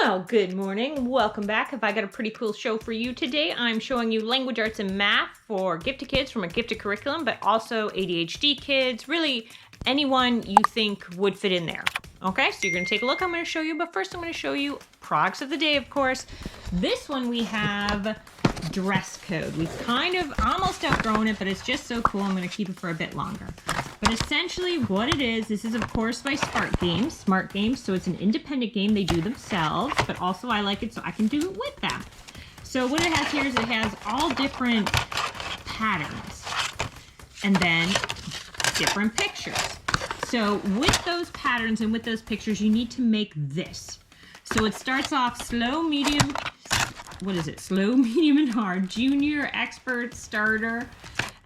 Well, good morning. Welcome back. I got a pretty cool show for you today. I'm showing you language arts and math for gifted kids from a gifted curriculum, but also ADHD kids, really anyone you think would fit in there. Okay, so you're going to take a look. I'm going to show you, but first I'm going to show you products of the day, of course. This one we have dress code. We've kind of almost outgrown it, but it's just so cool. I'm going to keep it for a bit longer. But essentially what it is, this is of course by Smart Games. So it's an independent game they do themselves, but also I like it so I can do it with them. So what it has here is it has all different patterns and then different pictures. So with those patterns and with those pictures, you need to make this. So it starts off slow, medium, slow, medium, and hard, junior, expert, starter,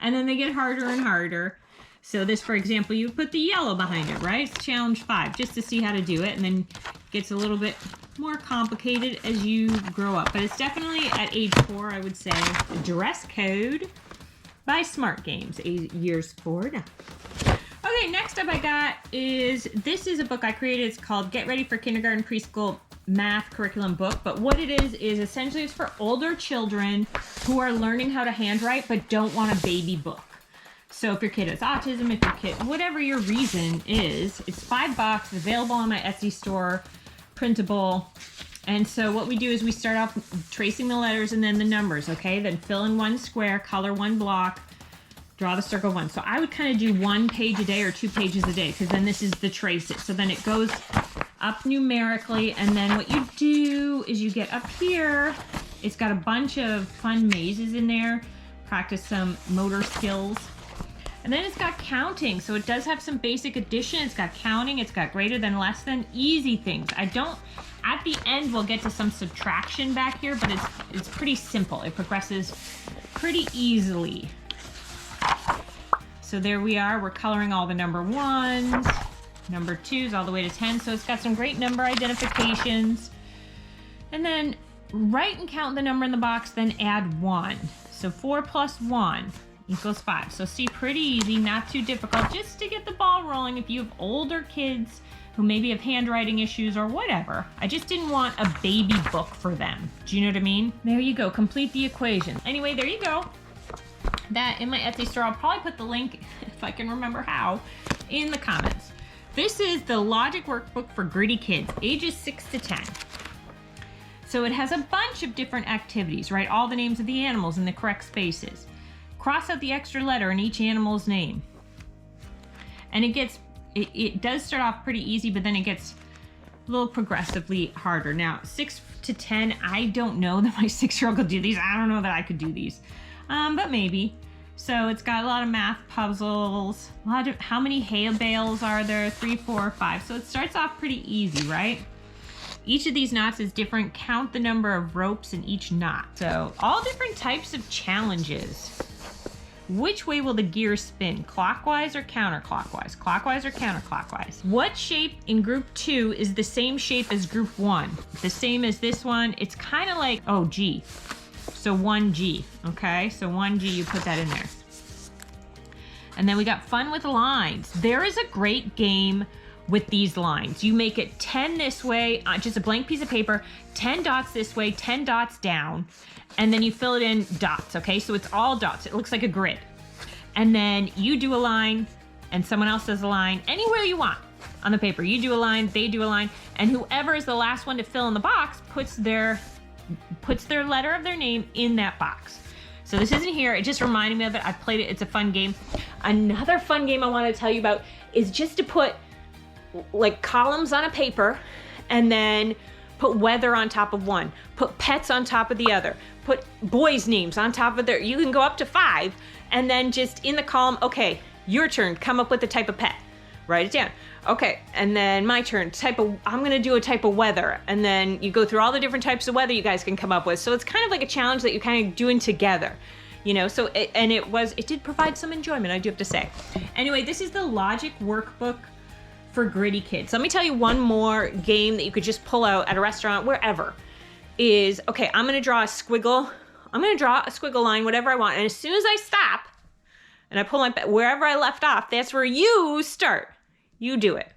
and then they get harder and harder. So this, for example, you put the yellow behind it, right? It's challenge 5, just to see how to do it, and then it gets a little bit more complicated as you grow up. But it's definitely at age 4, I would say, dress code by Smart Games, years 4 now. Okay, next up I got this is a book I created. It's called Get Ready for Kindergarten Preschool Math Curriculum Book. But what it is essentially it's for older children who are learning how to handwrite but don't want a baby book. So if your kid has autism, if your kid, whatever your reason is, it's $5, available on my Etsy store, printable. And so what we do is we start off tracing the letters and then the numbers, okay? Then fill in one square, color one block, draw the circle one. So I would kind of do 1 page a day or 2 pages a day, because then this is the trace it. So then it goes up numerically, and then what you do is you get up here. It's got a bunch of fun mazes in there, practice some motor skills. And then it's got counting, so it does have some basic addition. It's got counting, it's got greater than, less than, easy things. At the end we'll get to some subtraction back here, but it's pretty simple. It progresses pretty easily. So there we are, we're coloring all the number 1s, number 2s, all the way to 10. So it's got some great number identifications. And then write and count the number in the box, then add 1. So 4 plus 1 equals 5. So see, pretty easy, not too difficult, just to get the ball rolling if you have older kids who maybe have handwriting issues or whatever. I just didn't want a baby book for them. Do you know what I mean? There you go, complete the equation. Anyway, there you go. That in my Etsy store, I'll probably put the link, if I can remember how, in the comments. This is the logic workbook for gritty kids, ages 6 to 10. So it has a bunch of different activities, right? All the names of the animals in the correct spaces. Cross out the extra letter in each animal's name. And it does start off pretty easy, but then it gets a little progressively harder. Now, 6 to 10, I don't know that my 6-year-old could do these. I don't know that I could do these, but maybe. So it's got a lot of math puzzles, a lot of, how many hay bales are there? 3, 4, 5. So it starts off pretty easy, right? Each of these knots is different. Count the number of ropes in each knot. So all different types of challenges. Which way will the gear spin? Clockwise or counterclockwise? Clockwise or counterclockwise? What shape in group 2 is the same shape as group 1? The same as this one? It's kind of like, oh, G. So 1G, okay? So 1G, you put that in there. And then we got fun with lines. There is a great game with these lines. You make it 10 this way, just a blank piece of paper, 10 dots this way, 10 dots down, and then you fill it in dots, okay? So it's all dots. It looks like a grid. And then you do a line, and someone else does a line, anywhere you want on the paper. You do a line, they do a line, and whoever is the last one to fill in the box puts their letter of their name in that box. So this isn't here. It just reminded me of it. I've played it. It's a fun game. Another fun game I want to tell you about is just to put like columns on a paper and then put weather on top of one, put pets on top of the other, put boys' names on top of you can go up to 5, and then just in the column, okay, your turn, come up with the type of pet, write it down. Okay, and then my turn, I'm gonna do a type of weather, and then you go through all the different types of weather you guys can come up with. So it's kind of like a challenge that you're kind of doing together, you know, so, it did provide some enjoyment, I do have to say. Anyway, this is the logic workbook for gritty kids. Let me tell you one more game that you could just pull out at a restaurant, wherever, is, okay, I'm gonna draw a squiggle. I'm gonna draw a squiggle line, whatever I want. And as soon as I stop and I pull wherever I left off, that's where you start. You do it.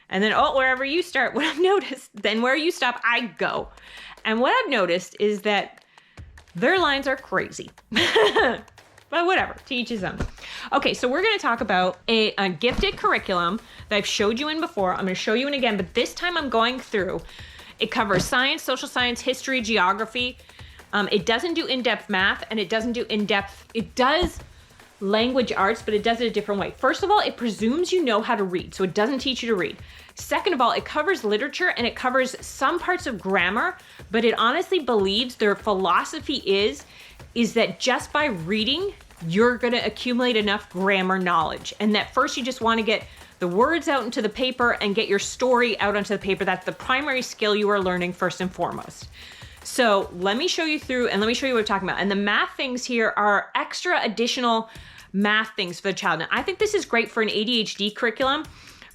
And then, oh, wherever you start, what I've noticed, then where you stop, I go. And what I've noticed is that their lines are crazy. But whatever, to each his own. Okay, so we're going to talk about a gifted curriculum that I've showed you in before. I'm going to show you in again, but this time I'm going through. It covers science, social science, history, geography. It doesn't do in-depth math, and it doesn't do in-depth, it does language arts, but it does it a different way. First of all, it presumes you know how to read, so it doesn't teach you to read. Second of all, it covers literature and it covers some parts of grammar, but it honestly believes their philosophy is that just by reading, you're going to accumulate enough grammar knowledge. And that first you just want to get the words out into the paper and get your story out onto the paper. That's the primary skill you are learning first and foremost. So let me show you through and let me show you what we're talking about. And the math things here are extra additional math things for the child. Now, I think this is great for an ADHD curriculum,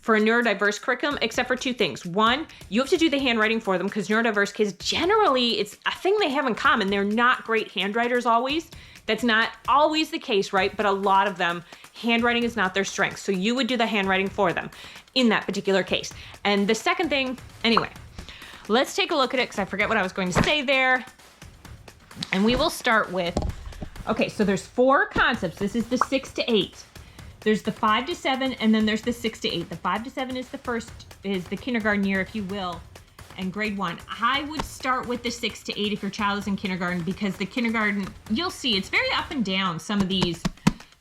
for a neurodiverse curriculum, except for two things. One, you have to do the handwriting for them because neurodiverse kids, generally, it's a thing they have in common. They're not great handwriters always. That's not always the case, right? But a lot of them, handwriting is not their strength. So you would do the handwriting for them in that particular case. And the second thing, anyway, let's take a look at it because I forget what I was going to say there. And we will start with, okay, so there's 4 concepts. This is the 6 to 8. There's the 5 to 7, and then there's the 6 to 8. The 5 to 7 is is the kindergarten year, if you will, and grade 1. I would start with the 6 to 8 if your child is in kindergarten, because the kindergarten, you'll see, it's very up and down, some of these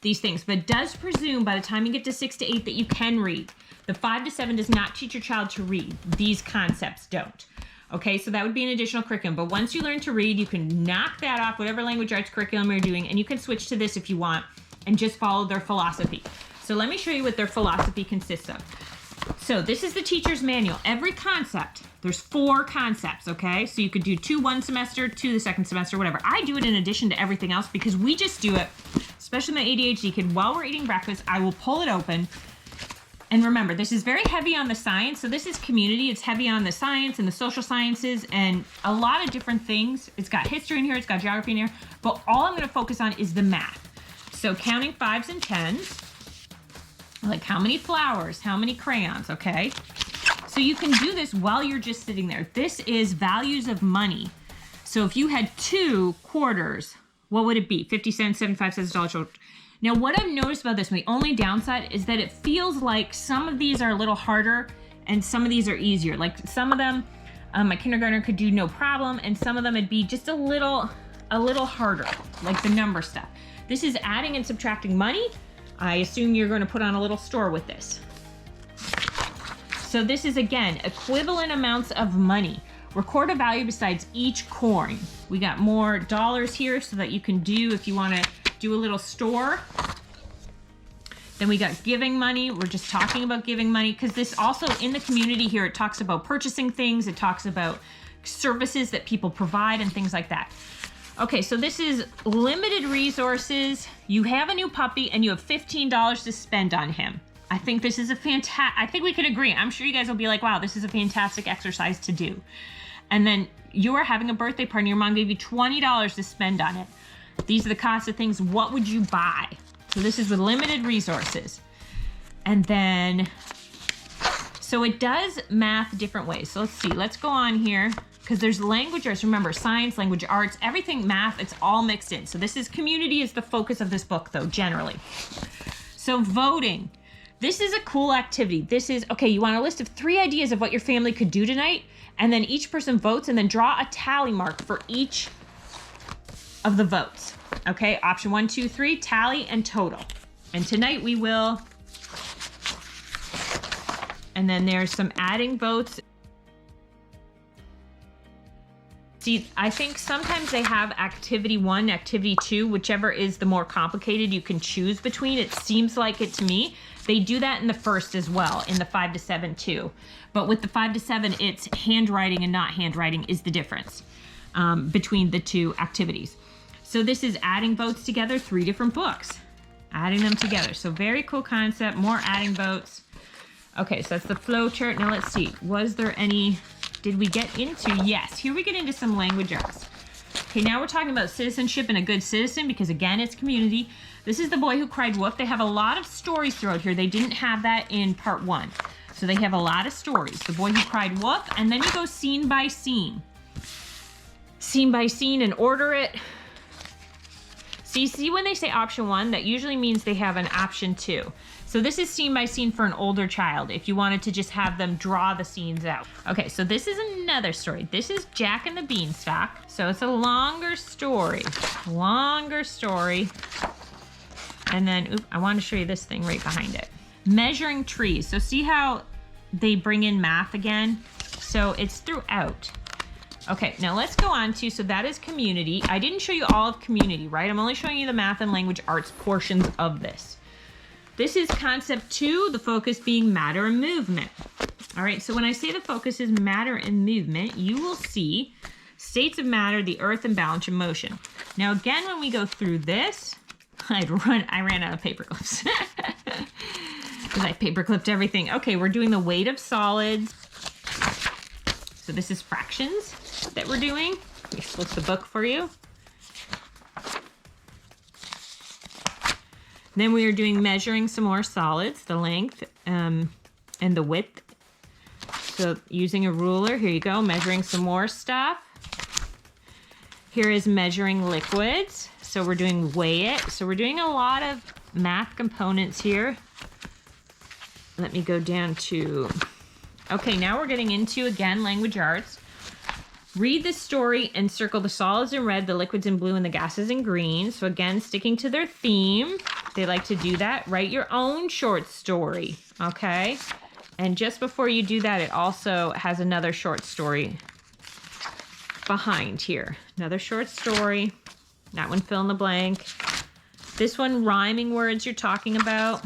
things, but it does presume by the time you get to 6 to 8 that you can read. The 5 to 7 does not teach your child to read. These concepts don't. Okay, so that would be an additional curriculum. But once you learn to read, you can knock that off, whatever language arts curriculum you're doing, and you can switch to this if you want and just follow their philosophy. So let me show you what their philosophy consists of. So this is the teacher's manual. Every concept, there's 4 concepts, okay? So you could do 2 one semester, 2 the second semester, whatever. I do it in addition to everything else because we just do it, especially my ADHD kid, while we're eating breakfast, I will pull it open. And remember, this is very heavy on the science. So this is community. It's heavy on the science and the social sciences and a lot of different things. It's got history in here. It's got geography in here. But all I'm going to focus on is the math. So counting 5s and 10s, like how many flowers, how many crayons, okay? So you can do this while you're just sitting there. This is values of money. So if you had 2 quarters, what would it be? 50 cents, 75 cents, $1. Now, what I've noticed about this, the only downside is that it feels like some of these are a little harder and some of these are easier. Like some of them, my kindergartner could do no problem, and some of them it'd be just a little harder, like the number stuff. This is adding and subtracting money. I assume you're going to put on a little store with this. So this is, again, equivalent amounts of money. Record a value besides each coin. We got more dollars here so that you can do, if you want to do a little store. Then we got giving money. We're just talking about giving money because this also in the community here, it talks about purchasing things. It talks about services that people provide and things like that. Okay, so this is limited resources. You have a new puppy and you have $15 to spend on him. I think this is I think we can agree. I'm sure you guys will be like, wow, this is a fantastic exercise to do. And then you are having a birthday party. Your mom gave you $20 to spend on it. These are the cost of things. What would you buy? So this is with limited resources. And then, so it does math different ways. So let's see, let's go on here because there's language arts. Remember, science, language arts, everything math, it's all mixed in. So this is community is the focus of this book though, generally. So voting. This is a cool activity. This is, okay, you want a list of 3 ideas of what your family could do tonight, and then each person votes and then draw a tally mark for each of the votes. Okay, option 1, 2, 3, tally and total. And tonight we will, and then there's some adding votes. See, I think sometimes they have activity 1, activity 2, whichever is the more complicated you can choose between. It seems like it to me. They do that in the first as well, in the 5 to 7 too. But with the 5 to 7, it's handwriting and not handwriting is the difference between the 2 activities. So this is adding votes together, 3 different books, adding them together. So very cool concept, more adding votes. Okay, so that's the flow chart. Now let's see, was there any, did we get into, yes, here we get into some language arts. Okay, now we're talking about citizenship and a good citizen because again, it's community. This is The Boy Who Cried Wolf. They have a lot of stories throughout here. They didn't have that in part 1. So they have a lot of stories. The Boy Who Cried Wolf, and then you go scene by scene. Scene by scene and order it. See when they say option 1, that usually means they have an option 2. So this is scene by scene for an older child, if you wanted to just have them draw the scenes out. Okay, so this is another story. This is Jack and the Beanstalk. So it's a longer story. And then, I want to show you this thing right behind it. Measuring trees. So see how they bring in math again? So it's throughout. Okay, now let's go on to, so that is community. I didn't show you all of community, right? I'm only showing you the math and language arts portions of this. This is concept 2, the focus being matter and movement. All right, so when I say the focus is matter and movement, you will see states of matter, the earth, and balance and motion. Now again, when we go through this, I ran out of paper clips. Because I paper clipped everything. Okay, we're doing the weight of solids. So this is fractions that we're doing. Let me flip the book for you. Then we are doing measuring some more solids, the length and the width. So using a ruler, here you go, measuring some more stuff. Here is measuring liquids. So we're doing weigh it. So we're doing a lot of math components here. Let me go down to, okay, now we're getting into, again, language arts. Read the story and circle the solids in red, the liquids in blue, and the gases in green. So again, sticking to their theme. They like to do that. Write your own short story, okay? And just before you do that, it also has another short story behind here. Another short story. That one, fill in the blank. This one, rhyming words you're talking about.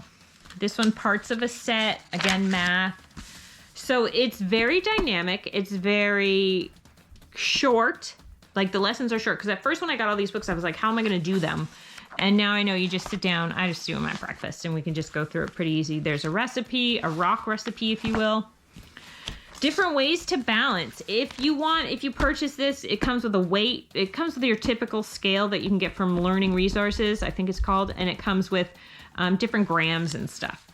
This one, parts of a set. Again, math. So it's very dynamic. It's very short. Like the lessons are short. Because at first when I got all these books, I was like, how am I going to do them? And now I know you just sit down. I just do my breakfast and we can just go through it pretty easy. There's a recipe, a rock recipe, if you will. Different ways to balance. If you purchase this, it comes with a weight. It comes with your typical scale that you can get from Learning Resources, I think it's called. And it comes with different grams and stuff.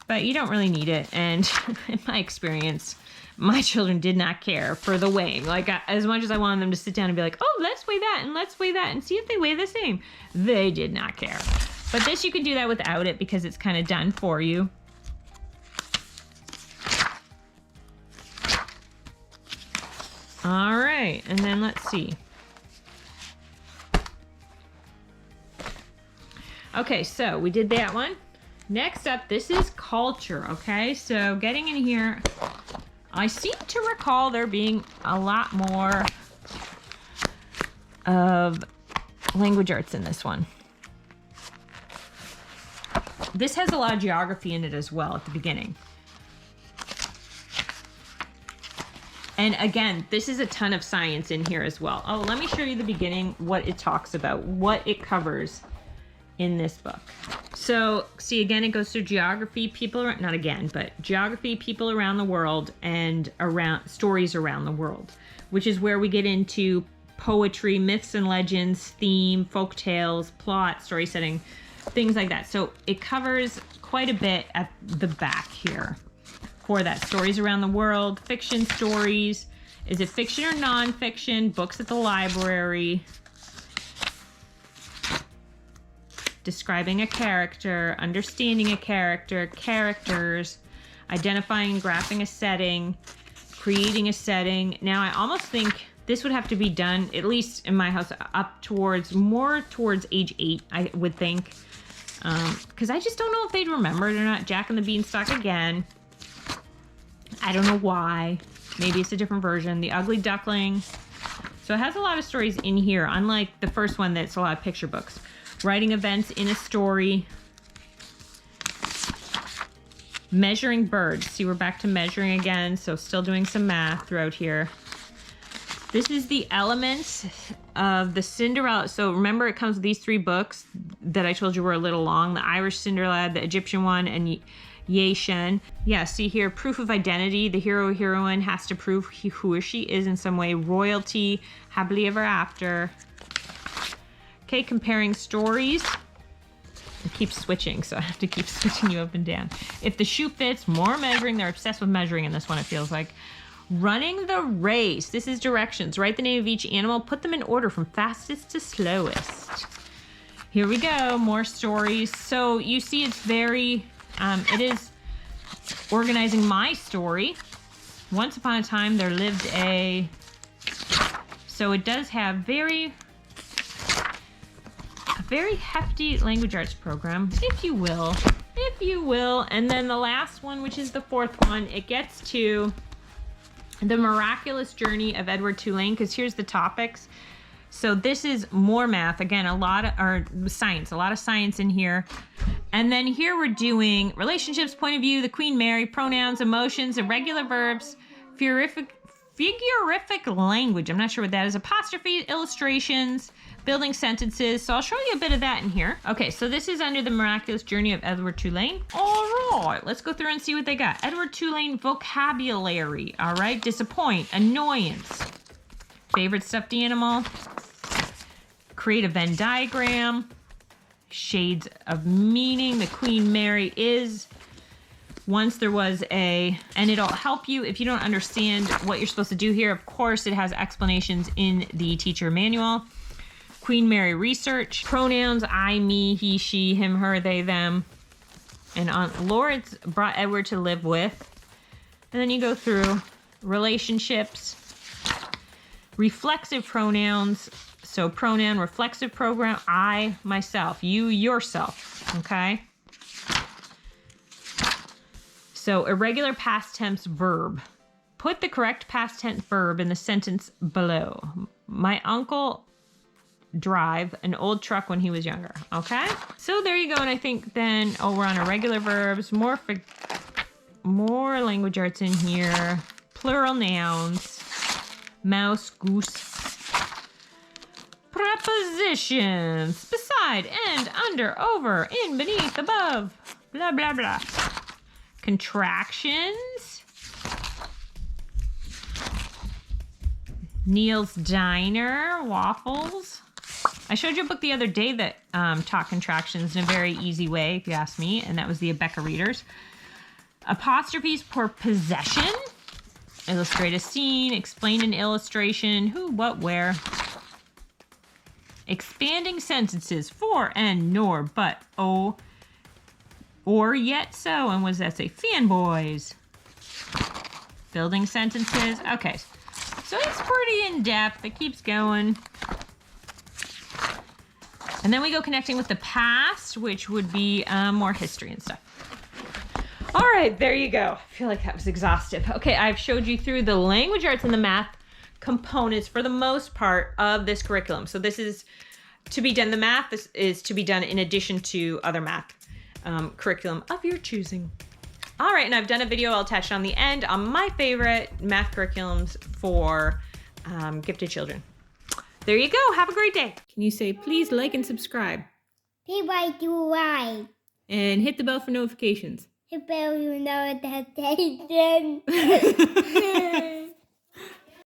But you don't really need it. And in my experience, my children did not care for the weighing. Like, as much as I wanted them to sit down and be like, oh, let's weigh that and let's weigh that and see if they weigh the same. They did not care. But this, you can do that without it because it's kind of done for you. All right, and then let's see. Okay, so we did that one. Next up, this is culture, okay? So getting in here, I seem to recall there being a lot more of language arts in this one. This has a lot of geography in it as well at the beginning. And again, this is a ton of science in here as well. Oh, let me show you the beginning, what it talks about, what it covers in this book. So, see, again, it goes through geography, not again, but geography, people around the world, and stories around the world, which is where we get into poetry, myths and legends, theme, folk tales, plot, story setting, things like that. So it covers quite a bit at the back here. For that, stories around the world, fiction stories. Is it fiction or nonfiction? Books at the library. Describing a character, understanding a character, characters, identifying and graphing a setting, creating a setting. Now, I almost think this would have to be done, at least in my house, more towards age 8, I would think. Because I just don't know if they'd remember it or not. Jack and the Beanstalk again. I don't know why. Maybe it's a different version. The Ugly Duckling. So it has a lot of stories in here, unlike the first one that's a lot of picture books. Writing events in a story. Measuring birds. See, we're back to measuring again, so still doing some math throughout here. This is the elements of the Cinderella. So remember, it comes with these 3 books that I told you were a little long. The Irish Cinderella, the Egyptian one, and Ye Shen. Yeah, see here, proof of identity. The hero or heroine has to prove who or she is in some way. Royalty, happily ever after. Okay, comparing stories. It keeps switching, so I have to keep switching you up and down. If the shoe fits, more measuring. They're obsessed with measuring in this one, it feels like. Running the race. This is directions. Write the name of each animal. Put them in order from fastest to slowest. Here we go. More stories. So you see it's very, it is organizing my story. Once upon a time, there lived a... So it does have a very hefty language arts program, if you will. And then the last one, which is the fourth one, it gets to the miraculous journey of Edward Tulane, because here's the topics. So this is more math. Again, a lot of science in here. And then here we're doing relationships, point of view, the Queen Mary, pronouns, emotions, irregular verbs, figurific language. I'm not sure what that is. Apostrophe, illustrations, building sentences. So I'll show you a bit of that in here. Okay, so this is under the miraculous journey of Edward Tulane. All right, let's go through and see what they got. Edward Tulane vocabulary. All right, disappoint, annoyance, favorite stuffed animal, create a Venn diagram, shades of meaning. The Queen Mary is... Once there was and it'll help you if you don't understand what you're supposed to do here. Of course, it has explanations in the teacher manual. Queen Mary research, pronouns, I, me, he, she, him, her, they, them. And Aunt Lawrence brought Edward to live with. And then you go through relationships, reflexive pronouns. So pronoun, reflexive pronoun, I, myself, you, yourself, okay? So irregular past tense verb. Put the correct past tense verb in the sentence below. My uncle drive an old truck when he was younger. Okay? So there you go. And I think then, we're on irregular verbs. More language arts in here. Plural nouns. Mouse, goose. Prepositions. Beside, and, under, over, in, beneath, above. Blah, blah, blah. Contractions. Neil's Diner, waffles. I showed you a book the other day that taught contractions in a very easy way, if you ask me, and that was the Abeka Readers. Apostrophes for possession. Illustrate a scene, explain an illustration, who, what, where. Expanding sentences, for, and, nor, but, oh, or yet so, and what does that say? Fanboys. Building sentences. Okay, so it's pretty in-depth. It keeps going. And then we go connecting with the past, which would be more history and stuff. All right, there you go. I feel like that was exhaustive. Okay, I've showed you through the language arts and the math components for the most part of this curriculum. So this is to be done. The math is to be done in addition to other math curriculum of your choosing. All right, and I've done a video I'll attach on the end on my favorite math curriculums for gifted children. There you go. Have a great day. Can you say, please like and subscribe? Please like to like. And hit the bell for notifications. Hit the bell for notifications.